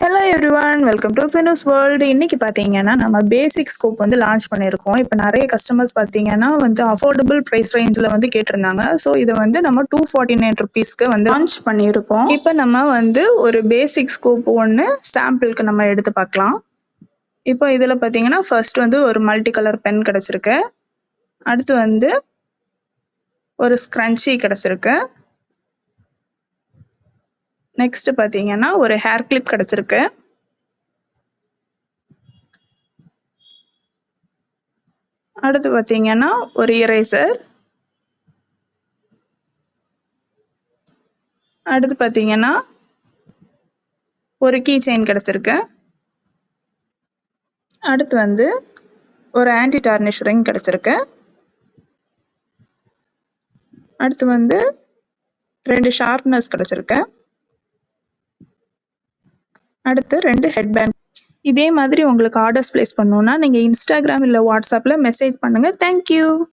Hello everyone, welcome to Finos world. இன்னைக்கு பார்த்தீங்கன்னா நம்ம பேசிக் ஸ்கோப் வந்து லான்ச் பண்ணியிருக்கோம். இப்போ நிறைய கஸ்டமர்ஸ் பார்த்தீங்கன்னா வந்து அஃபோர்டபுள் ப்ரைஸ் ரேஞ்சில் வந்து கேட்டிருந்தாங்க. ஸோ இதை வந்து நம்ம 249 ருபீஸ்க்கு வந்து லான்ச் பண்ணியிருக்கோம். இப்போ நம்ம வந்து ஒரு பேசிக் ஸ்கோப் ஒன்று சாம்பிளுக்கு நம்ம எடுத்து பார்க்கலாம். இப்போ இதில் பார்த்தீங்கன்னா ஃபர்ஸ்ட் வந்து ஒரு மல்டி கலர் பென் கிடச்சிருக்கு. அடுத்து வந்து ஒரு ஸ்க்ரன்ச்சி கிடச்சிருக்கு. நெக்ஸ்ட் பார்த்தீங்கன்னா ஒரு ஹேர் கிளிப் கிடச்சிருக்கு. அடுத்து பார்த்தீங்கன்னா ஒரு இரேசர். அடுத்து பார்த்தீங்கன்னா ஒரு கீ செயின் கிடச்சிருக்கு. அடுத்து வந்து ஒரு ஆன்டி டார்னிஷ் ரிங் கிடச்சிருக்கு. அடுத்து வந்து 2 ஷார்ப்னர்ஸ் கிடச்சிருக்கு. அடுத்து 2 ஹெட் பேண்ட். இதே மாதிரி உங்களுக்கு ஆர்டர்ஸ் பிளேஸ் பண்ணணும்னா நீங்கள் இன்ஸ்டாகிராம் இல்லை வாட்ஸ்அப்பில் மெசேஜ் பண்ணுங்கள். தேங்க்யூ.